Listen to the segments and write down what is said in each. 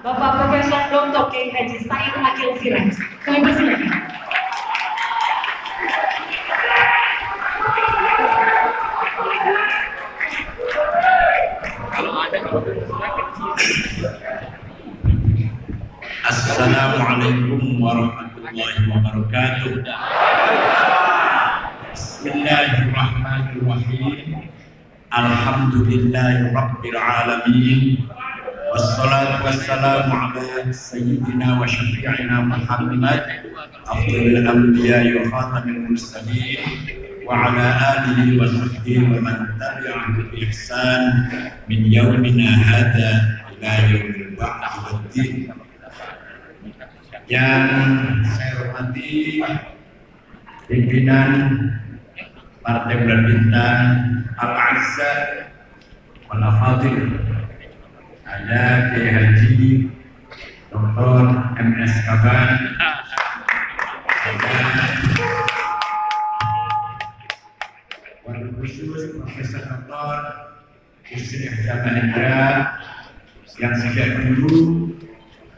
Bapak Profesor Dr. Kiai Haji Said Akil Siraj. Kami persilakan. Assalamualaikum warahmatullahi wabarakatuh. Bismillahirrahmanirrahim. Alhamdulillahi rabbil alamin. Wassalatu wassalamu ala sayyidina wa syafi'ina Muhammad afdhalil anbiya'i wa khatamil mursalin wa ala alihi wa sahbihi wa man tabi'ahum bi ihsan min yaumina hadza ila yaumil ba'thi waddin. Yang saya hormati pimpinan Partai Bulan Bintang Al-Azza wal Afadil, ada Kiai Haji Dr. MS Kaban, ada wabil khusus Profesor Dr. Yusri Ahmad Hendra yang sejak dulu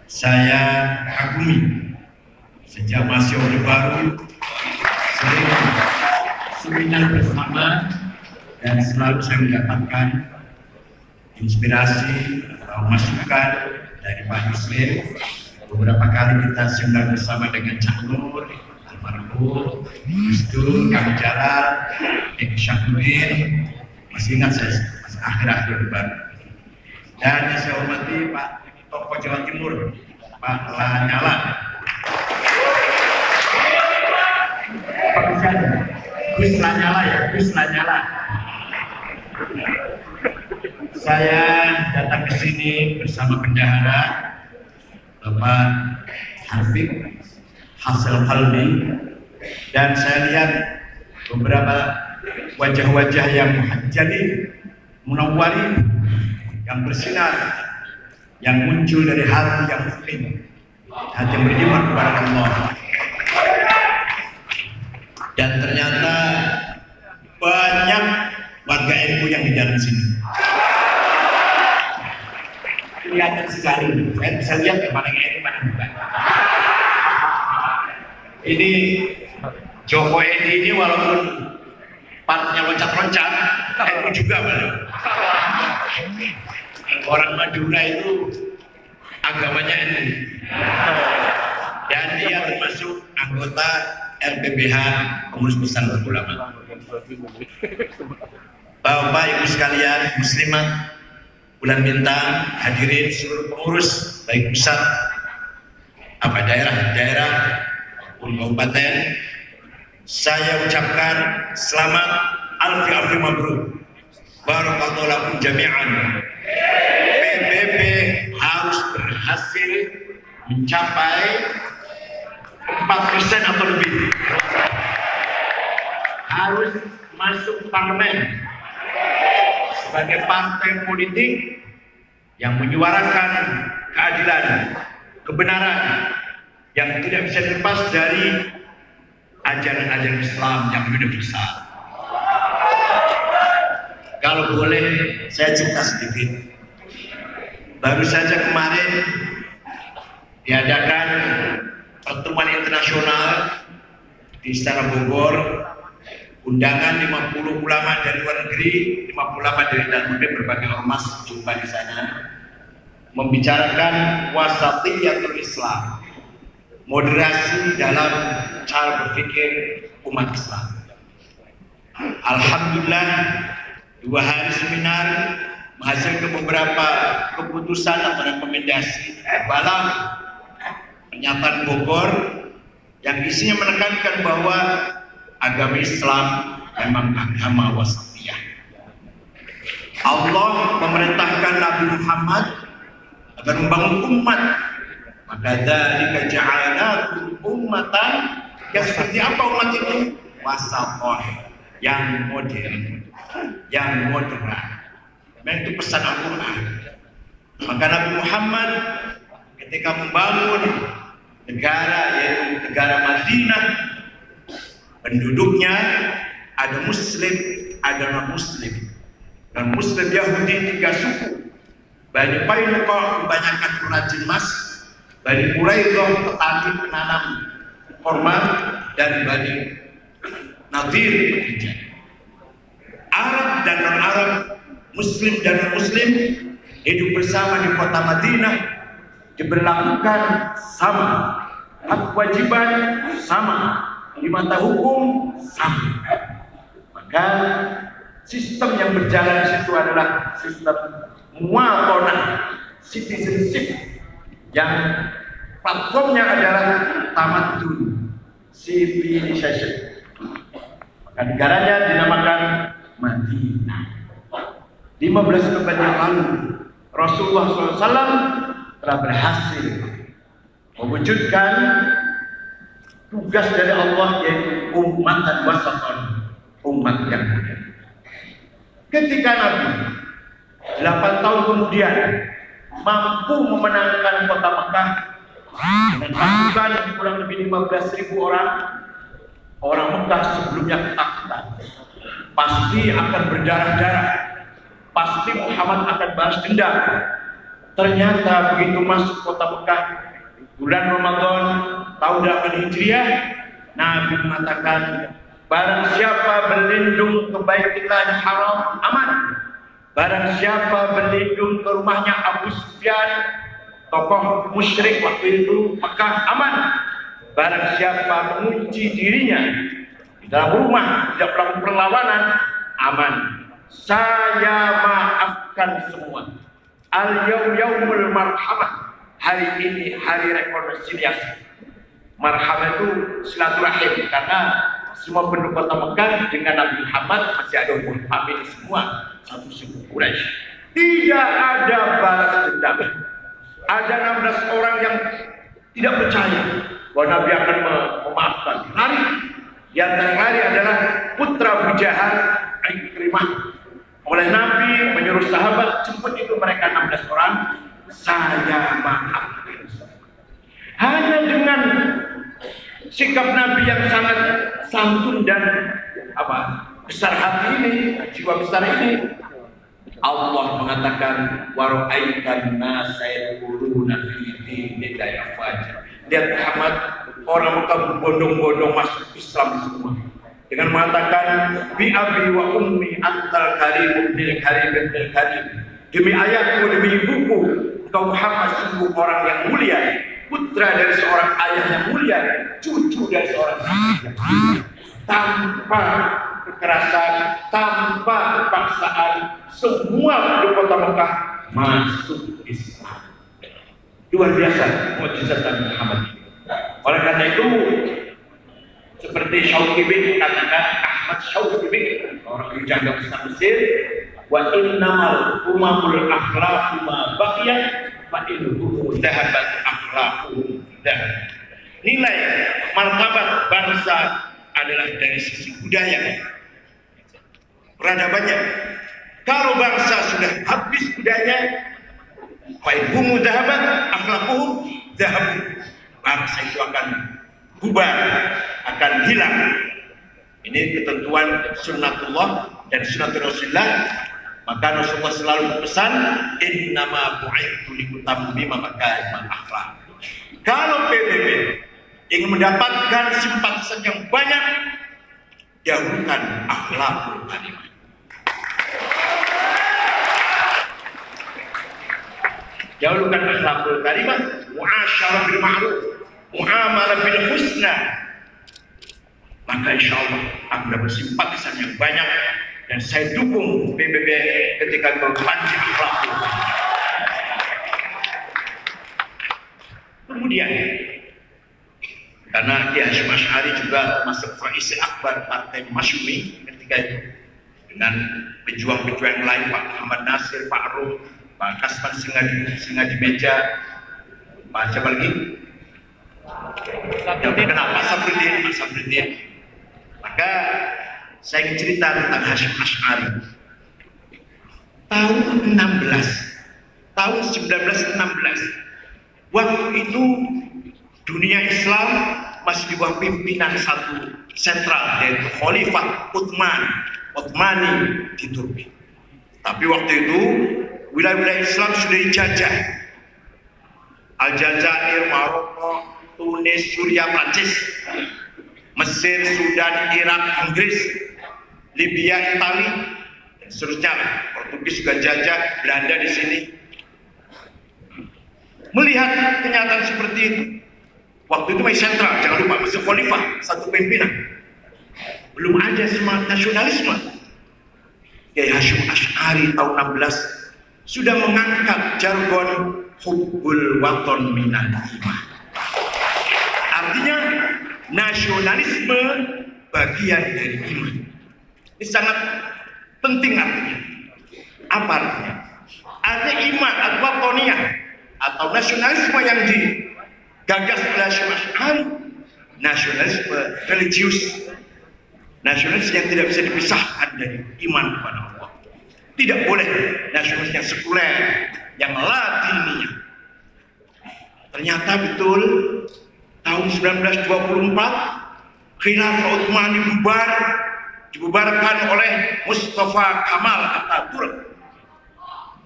saya kagumi. Sejak masih Orde Baru sering seminar bersama dan selalu saya mendapatkan inspirasi atau masukan dari Pak Yusril. Beberapa kali kita seminar bersama dengan Cak Nur, almarhum, Gus Dur, Kang Jalal, Eki Syahruddin, masih ingat saya akhir-akhir Baru. Dan yang saya hormati Pak tokoh Jawa Timur, Pak Lanyala. Pak Gus Lanyala ya, Gus Lanyala. Saya datang ke sini bersama bendahara Bapak Hafiq Hasil Qalbi, dan saya lihat beberapa wajah-wajah yang muhajjalin, munawwarin, yang bersinar, yang muncul dari hati yang muslim, hati yang beriman kepada Allah. Dan ternyata banyak warga NU yang di dalam sini. Kelihatan sekali, saya bisa lihat mana yang NU mana bukan. Ini Joko Edi ini walaupun partnya loncat-loncat, NU juga malah. Orang Madura itu agamanya NU, dan dia termasuk anggota RPBH Pengurus Besar Ulama. Bapak Ibu sekalian, muslimat, Bulan Bintang, hadirin seluruh pengurus baik pusat, daerah kabupaten, saya ucapkan selamat alfi mabrur, barakallahu lakum jami'an. PBB harus berhasil mencapai 4% atau lebih, harus masuk parlemen sebagai partai politik yang menyuarakan keadilan, kebenaran yang tidak bisa dilepas dari ajaran-ajaran Islam yang universal. Kalau boleh saya cerita sedikit. Baru saja kemarin diadakan pertemuan internasional di Istana Bogor, undangan 50 ulama dari luar negeri, 50 ulama dari dalam negeri, berbagai ormas jumpa di sana, membicarakan wasatiyatul Islam, moderasi dalam cara berpikir umat Islam. Alhamdulillah, 2 hari seminar menghasilkan beberapa keputusan atau rekomendasi dalam pernyataan Bogor yang isinya menekankan bahwa agama Islam memang agama wasatiyah. Allah memerintahkan Nabi Muhammad agar membangun umat, maka dzalika ja'alnakum ummatan, yang seperti apa umat itu? Wasatiyah, yang modern, yang moderat. Memang itu pesan Al-Quran. Maka Nabi Muhammad ketika membangun negara, yaitu negara Madinah, penduduknya ada Muslim, ada non-Muslim. Dan Muslim Yahudi 3 suku. Bani Qainuqa kebanyakan pengrajin emas, Bani Quraidah petani penanam kurma, dan Bani Nadir pekerja. Arab dan non-Arab, Muslim dan non-Muslim hidup bersama di kota Madinah, diberlakukan sama, hak kewajiban sama, di mata hukum sama. Maka sistem yang berjalan di situ adalah sistem muatonah, citizenship, yang platformnya adalah tamadun, civilization. Maka negaranya dinamakan Madinah. 15 abad yang lalu Rasulullah SAW telah berhasil mewujudkan tugas dari Allah, yaitu ummatan wasatan, umat yang mulia. Ketika Nabi 8 tahun kemudian mampu memenangkan kota Mekah dengan pasukan kurang lebih 15.000 orang Mekah sebelumnya ketakutan, pasti akan berdarah-darah, pasti Muhammad akan balas dendam. Ternyata begitu masuk kota Mekah bulan Ramadan tahun 8 Hijriah, Nabi mengatakan, barang siapa berlindung ke Baitullah Haram aman. Barang siapa berlindung ke rumahnya Abu Sufyan, tokoh musyrik waktu itu, Mekah aman. Barang siapa mengunci dirinya di dalam rumah, tidak melakukan perlawanan, aman. Saya maafkan semua. Al-yaumul marhamah. Hari ini hari rekonsiliasi. Marhamah itu silaturahim, karena semua penduduk kota Mekah dengan Nabi Muhammad masih ada hubungan famili semua, satu suku Quraisy. Tidak ada balas dendam. Ada 16 orang yang tidak percaya bahwa Nabi akan memaafkan. Lari. Yang terlari adalah putra Abu Jahal, Ikrimah. Oleh Nabi menyuruh sahabat jemput itu mereka 16 orang. Saya maafkan. Hanya dengan sikap Nabi yang sangat santun dan besar hati ini, jiwa besar ini, Allah mengatakan waraikan nasayquluna fi dinillahi afwaja. Lihat Muhammad, orang Mekah berbondong-bondong masuk Islam semua dengan mengatakan bi abi wa ummi antal karim bil karim bil karim. Demi ayahku, demi ibuku, engkau Muhammad sungguh orang yang mulia, putra dari seorang ayah yang mulia, cucu dari seorang ayah yang mulia. Tanpa kekerasan, tanpa paksaan, semua penduduk kota Mekah masuk Islam. Luar biasa mukjizat Nabi Muhammad. Oleh karena itu, seperti Syauqi katakan, Ahmad Syauqi, orang yang jaga besar Mesir, wa innamal umamul akhlaqu ma baqiyat fa innahu dhahabat akhlaqu. Nilai martabat bangsa adalah dari sisi budaya, peradabannya. Kalau bangsa sudah habis budayanya, fa'idhumu dhahabat akhlaquhum dhahabu, bangsa itu akan bubar, akan hilang. Ini ketentuan sunnatullah dan sunnatul Rasulullah. Maka Rasulullah selalu berpesan, innama bu'ithtu likutamima makarimal akhlaq. Kalau PBB ingin mendapatkan simpatisan yang banyak, dahulukan akhlakul karimah. Dahulukan akhlakul karimah, muasyarah bil ma'ruf, muamalah bil husna. Maka insya Allah akan dapat simpatisan yang banyak, dan saya dukung PBB ketika berpancing akhlakul. Kemudian karena Kiai Hasyim Asy'ari juga masuk Ra'isul Akbar Partai Masyumi ketika itu, dengan pejuang-pejuang lain, Pak Muhammad Nasir, Pak Rum, Pak Kasman Singa di Meja, Pak siapa lagi? Yang terkenal Pak Sabruddin. Maka saya ingin cerita tentang Hasyim Asy'ari. Tahun 1916, waktu itu dunia Islam masih di bawah pimpinan satu sentral, yaitu Khalifah Utsmani di Turki. Tapi waktu itu wilayah-wilayah Islam sudah dijajah. Aljazair, Maroko, Tunis, Suriah, Prancis, Mesir, Sudan, Irak, Inggris, Libya, Italia, dan seterusnya. Portugis juga jajah, Belanda di sini. Melihat kenyataan seperti itu, waktu itu masih sentral, jangan lupa masih khalifah, satu pimpinan. Belum ada semangat nasionalisme. Kiai Hasyim Asy'ari tahun 16 sudah mengangkat jargon hubbul waton minal iman. Artinya nasionalisme bagian dari iman. Ini sangat penting artinya. Apa artinya? Artinya iman atau watoniyah atau nasionalisme yang digagas oleh Hasyim Asy'ari, nasionalisme religius, nasionalisme yang tidak bisa dipisahkan dari iman kepada Allah. Tidak boleh nasionalisme yang sekuler, yang latininya. Ternyata betul tahun 1924 Khilafah Utsmani dibubarkan oleh Mustafa Kamal Atatürk.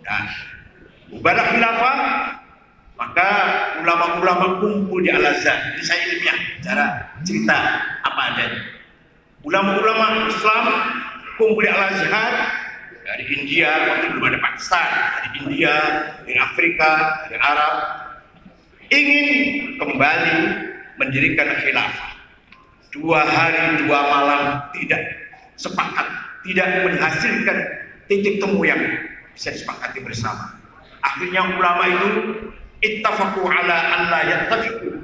Dan bubarlah khilafah, maka ulama-ulama kumpul di Al-Azhar. Ini saya ilmiah, cara cerita apa adanya. Ulama-ulama Islam kumpul di Al-Azhar dari India, waktu belum ada Pakistan, dari India, dari Afrika, dari Arab, ingin kembali mendirikan khilafah. 2 hari 2 malam tidak sepakat, tidak menghasilkan titik temu yang bisa disepakati bersama. Akhirnya ulama itu ittafaqu ala an la yattafiqu